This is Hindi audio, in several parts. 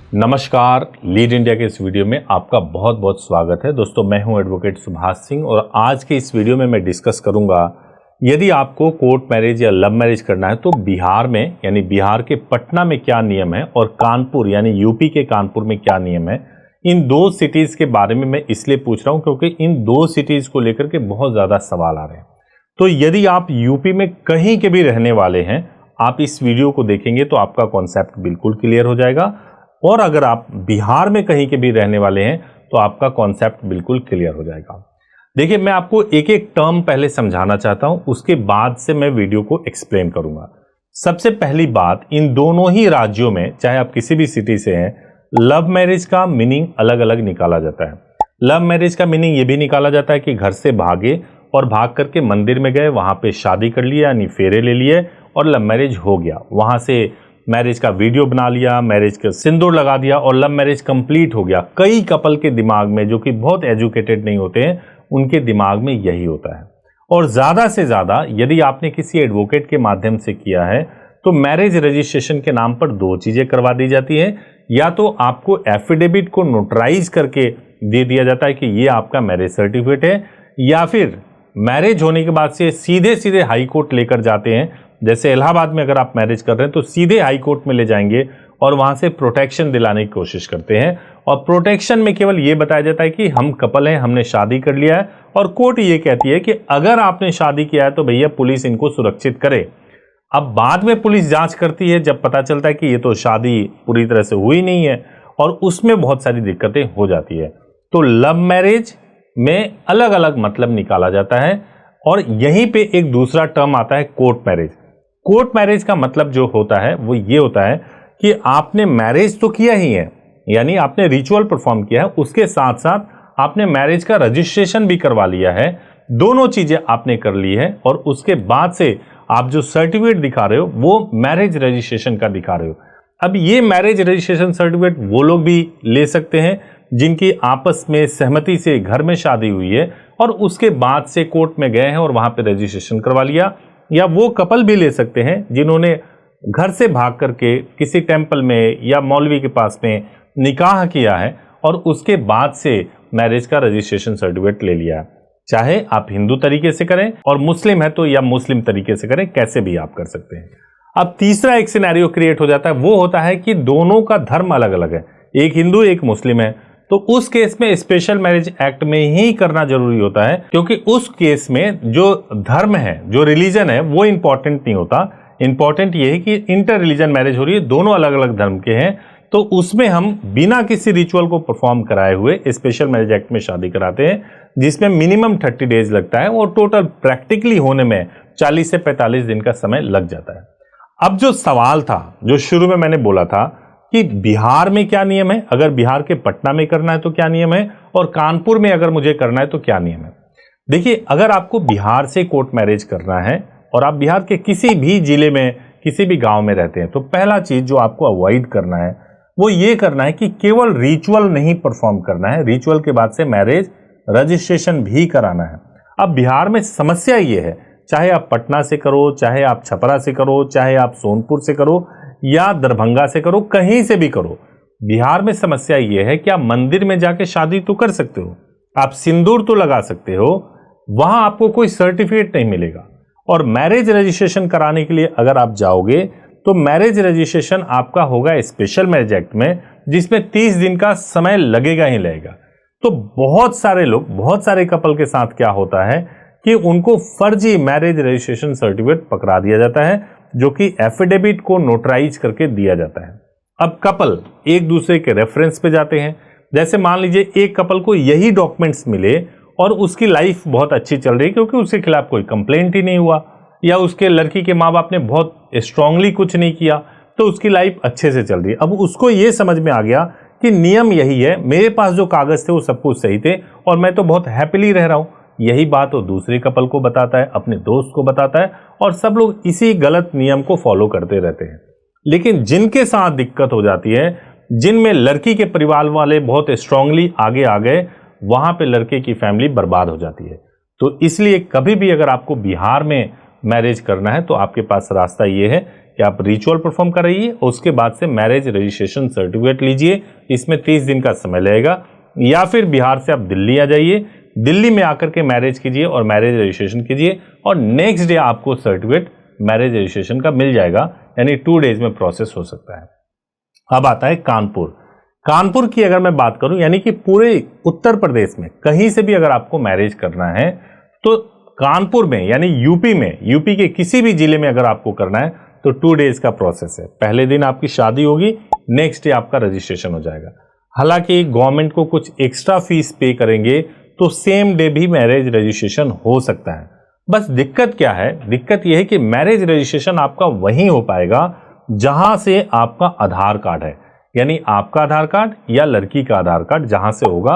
नमस्कार, लीड इंडिया के इस वीडियो में आपका बहुत बहुत स्वागत है। दोस्तों, मैं हूं एडवोकेट सुभाष सिंह और आज के इस वीडियो में मैं डिस्कस करूंगा यदि आपको कोर्ट मैरिज या लव मैरिज करना है तो बिहार में यानी बिहार के पटना में क्या नियम है और कानपुर यानी यूपी के कानपुर में क्या नियम है। इन दो सिटीज़ के बारे में मैं इसलिए पूछ रहा हूँ क्योंकि इन दो सिटीज़ को लेकर के बहुत ज़्यादा सवाल आ रहे हैं। तो यदि आप यूपी में कहीं के भी रहने वाले हैं, आप इस वीडियो को देखेंगे तो आपका कॉन्सेप्ट बिल्कुल क्लियर हो जाएगा। और अगर आप बिहार में कहीं के भी रहने वाले हैं तो आपका कॉन्सेप्ट बिल्कुल क्लियर हो जाएगा। देखिए, मैं आपको एक एक टर्म पहले समझाना चाहता हूं, उसके बाद से मैं वीडियो को एक्सप्लेन करूंगा। सबसे पहली बात, इन दोनों ही राज्यों में चाहे आप किसी भी सिटी से हैं, लव मैरिज का मीनिंग अलग अलग निकाला जाता है। लव मैरिज का मीनिंग ये भी निकाला जाता है कि घर से भागे और भाग करके मंदिर में गए, वहां पे शादी कर लिया यानी फेरे ले लिए और लव मैरिज हो गया। वहां से मैरिज का वीडियो बना लिया, मैरिज का सिंदूर लगा दिया और लव मैरिज कंप्लीट हो गया। कई कपल के दिमाग में, जो कि बहुत एजुकेटेड नहीं होते हैं, उनके दिमाग में यही होता है। और ज़्यादा से ज़्यादा यदि आपने किसी एडवोकेट के माध्यम से किया है तो मैरिज रजिस्ट्रेशन के नाम पर दो चीज़ें करवा दी जाती हैं। या तो आपको एफिडेविट को नोटराइज करके दे दिया जाता है कि ये आपका मैरिज सर्टिफिकेट है, या फिर मैरिज होने के बाद से सीधे सीधे हाई कोर्ट लेकर जाते हैं। जैसे इलाहाबाद में अगर आप मैरिज कर रहे हैं तो सीधे हाई कोर्ट में ले जाएंगे और वहां से प्रोटेक्शन दिलाने की कोशिश करते हैं। और प्रोटेक्शन में केवल ये बताया जाता है कि हम कपल हैं, हमने शादी कर लिया है, और कोर्ट ये कहती है कि अगर आपने शादी किया है तो भैया पुलिस इनको सुरक्षित करे। अब बाद में पुलिस जांच करती है जब पता चलता है कि ये तो शादी पूरी तरह से हुई नहीं है, और उसमें बहुत सारी दिक्कतें हो जाती है। तो लव मैरिज में अलग अलग मतलब निकाला जाता है। और यहीं पे एक दूसरा टर्म आता है, कोर्ट मैरिज। कोर्ट मैरिज का मतलब जो होता है वो ये होता है कि आपने मैरिज तो किया ही है, यानी आपने रिचुअल परफॉर्म किया है, उसके साथ साथ आपने मैरिज का रजिस्ट्रेशन भी करवा लिया है। दोनों चीजें आपने कर ली है और उसके बाद से आप जो सर्टिफिकेट दिखा रहे हो वो मैरिज रजिस्ट्रेशन का दिखा रहे हो। अब ये मैरिज रजिस्ट्रेशन सर्टिफिकेट वो लोग भी ले सकते हैं जिनकी आपस में सहमति से घर में शादी हुई है और उसके बाद से कोर्ट में गए हैं और वहां पे रजिस्ट्रेशन करवा लिया। या वो कपल भी ले सकते हैं जिन्होंने घर से भाग करके किसी टेंपल में या मौलवी के पास में निकाह किया है और उसके बाद से मैरिज का रजिस्ट्रेशन सर्टिफिकेट ले लिया। चाहे आप हिंदू तरीके से करें और मुस्लिम है तो या मुस्लिम तरीके से करें, कैसे भी आप कर सकते हैं। अब तीसरा एक सिनेरियो क्रिएट हो जाता है, वो होता है कि दोनों का धर्म अलग अलग है, एक हिंदू एक मुस्लिम है। तो उस केस में स्पेशल मैरिज एक्ट में ही करना जरूरी होता है, क्योंकि उस केस में जो धर्म है, जो रिलीजन है, वो इंपॉर्टेंट नहीं होता। इंपॉर्टेंट ये है कि इंटर रिलीजन मैरिज हो रही है, दोनों अलग अलग धर्म के हैं, तो उसमें हम बिना किसी रिचुअल को परफॉर्म कराए हुए स्पेशल मैरिज एक्ट में शादी कराते हैं, जिसमें मिनिमम 30 डेज लगता है और टोटल प्रैक्टिकली होने में 40 से 45 दिन का समय लग जाता है। अब जो सवाल था, जो शुरू में मैंने बोला था कि बिहार में क्या नियम है, अगर बिहार के पटना में करना है तो क्या नियम है, और कानपुर में अगर मुझे करना है तो क्या नियम है। देखिए, अगर आपको बिहार से कोर्ट मैरिज करना है और आप बिहार के किसी भी जिले में किसी भी गांव में रहते हैं, तो पहला चीज जो आपको अवॉइड करना है वो ये करना है कि केवल रिचुअल नहीं परफॉर्म करना है, रिचुअल के बाद से मैरिज रजिस्ट्रेशन भी कराना है। अब बिहार में समस्या ये है, चाहे आप पटना से करो, चाहे आप छपरा से करो, चाहे आप सोनपुर से करो या दरभंगा से करो, कहीं से भी करो, बिहार में समस्या यह है कि आप मंदिर में जाके शादी तो कर सकते हो, आप सिंदूर तो लगा सकते हो, वहां आपको कोई सर्टिफिकेट नहीं मिलेगा। और मैरिज रजिस्ट्रेशन कराने के लिए अगर आप जाओगे तो मैरिज रजिस्ट्रेशन आपका होगा स्पेशल मैरिज एक्ट में, जिसमें 30 दिन का समय लगेगा ही लगेगा। तो बहुत सारे लोग, बहुत सारे कपल के साथ क्या होता है कि उनको फर्जी मैरिज रजिस्ट्रेशन सर्टिफिकेट पकड़ा दिया जाता है, जो कि एफिडेविट को नोटराइज करके दिया जाता है। अब कपल एक दूसरे के रेफरेंस पे जाते हैं। जैसे मान लीजिए एक कपल को यही डॉक्यूमेंट्स मिले और उसकी लाइफ बहुत अच्छी चल रही है क्योंकि उसके खिलाफ कोई कंप्लेंट ही नहीं हुआ, या उसके लड़की के माँ बाप ने बहुत स्ट्रांगली कुछ नहीं किया, तो उसकी लाइफ अच्छे से चल रही है। अब उसको ये समझ में आ गया कि नियम यही है, मेरे पास जो कागज थे वो सब कुछ सही थे और मैं तो बहुत हैप्पीली रह रहा हूं। यही बात वो दूसरे कपल को बताता है, अपने दोस्त को बताता है, और सब लोग इसी गलत नियम को फॉलो करते रहते हैं। लेकिन जिनके साथ दिक्कत हो जाती है, जिनमें लड़की के परिवार वाले बहुत स्ट्रांगली आगे आ गए, वहां पे लड़के की फैमिली बर्बाद हो जाती है। तो इसलिए कभी भी अगर आपको बिहार में मैरिज करना है तो आपके पास रास्ता ये है कि आप रिचुअल परफॉर्म कराइए और उसके बाद से मैरिज रजिस्ट्रेशन सर्टिफिकेट लीजिए, इसमें 30 दिन का समय लगेगा। या फिर बिहार से आप दिल्ली आ जाइए, दिल्ली में आकर के मैरिज कीजिए और मैरिज रजिस्ट्रेशन कीजिए और नेक्स्ट डे आपको सर्टिफिकेट मैरिज रजिस्ट्रेशन का मिल जाएगा, यानी 2 डेज में प्रोसेस हो सकता है। अब आता है कानपुर। कानपुर की अगर मैं बात करूं, यानी कि पूरे उत्तर प्रदेश में कहीं से भी अगर आपको मैरिज करना है तो कानपुर में, यानी यूपी में, यूपी के किसी भी जिले में अगर आपको करना है तो 2 डेज का प्रोसेस है। पहले दिन आपकी शादी होगी, नेक्स्ट डे आपका रजिस्ट्रेशन हो जाएगा। हालांकि गवर्नमेंट को कुछ एक्स्ट्रा फीस पे करेंगे तो सेम डे भी मैरिज रजिस्ट्रेशन हो सकता है। बस दिक्कत क्या है, दिक्कत यह है कि मैरिज रजिस्ट्रेशन आपका वहीं हो पाएगा जहां से आपका आधार कार्ड है, यानी आपका आधार कार्ड या लड़की का आधार कार्ड जहां से होगा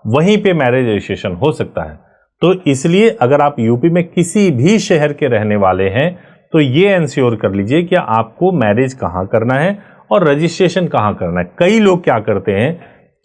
वहीं पे मैरिज रजिस्ट्रेशन हो सकता है। तो इसलिए अगर आप यूपी में किसी भी शहर के रहने वाले हैं तो ये इंश्योर कर लीजिए कि आपको मैरिज कहां करना है और रजिस्ट्रेशन कहां करना है। कई लोग क्या करते हैं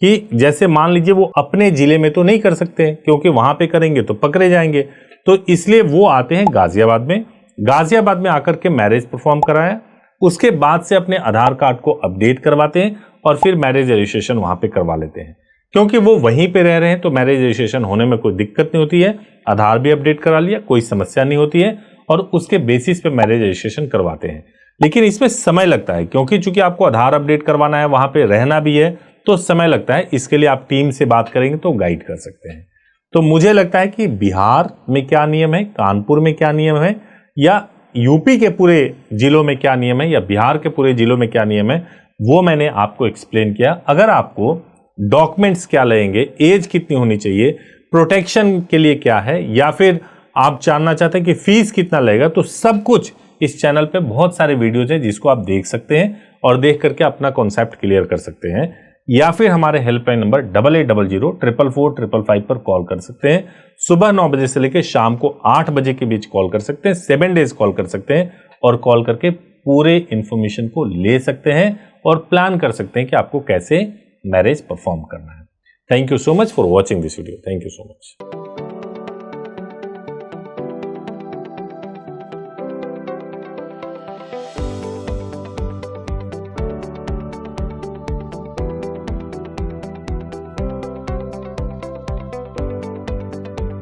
कि जैसे मान लीजिए वो अपने जिले में तो नहीं कर सकते क्योंकि वहां पे करेंगे तो पकड़े जाएंगे, तो इसलिए वो आते हैं गाजियाबाद में। गाजियाबाद में आकर के मैरिज परफॉर्म कराया, उसके बाद से अपने आधार कार्ड को अपडेट करवाते हैं और फिर मैरिज रजिस्ट्रेशन वहां पे करवा लेते हैं। क्योंकि वो वहीं पे रह रहे हैं तो मैरिज रजिस्ट्रेशन होने में कोई दिक्कत नहीं होती है, आधार भी अपडेट करा लिया, कोई समस्या नहीं होती है और उसके बेसिस पे मैरिज रजिस्ट्रेशन करवाते हैं। लेकिन इसमें समय लगता है क्योंकि चूंकि आपको आधार अपडेट करवाना है, वहां पे रहना भी है, तो समय लगता है। इसके लिए आप टीम से बात करेंगे तो गाइड कर सकते हैं। तो मुझे लगता है कि बिहार में क्या नियम है, कानपुर में क्या नियम है, या यूपी के पूरे जिलों में क्या नियम है, या बिहार के पूरे जिलों में क्या नियम है, वो मैंने आपको एक्सप्लेन किया। अगर आपको डॉक्यूमेंट्स क्या लगेंगे, एज कितनी होनी चाहिए, प्रोटेक्शन के लिए क्या है, या फिर आप जानना चाहते हैं कि फीस कितना लगेगा, तो सब कुछ इस चैनल पे बहुत सारे वीडियोज हैं जिसको आप देख सकते हैं और देख करके अपना कॉन्सेप्ट क्लियर कर सकते हैं। या फिर हमारे हेल्पलाइन नंबर 8800 पर कॉल कर सकते हैं। सुबह 9 बजे से लेकर शाम को 8 बजे के बीच कॉल कर सकते हैं, 7 डेज कॉल कर सकते हैं और कॉल करके पूरे इंफॉर्मेशन को ले सकते हैं और प्लान कर सकते हैं कि आपको कैसे मैरिज परफॉर्म करना है। Thank you so much for watching this video. Thank you so much.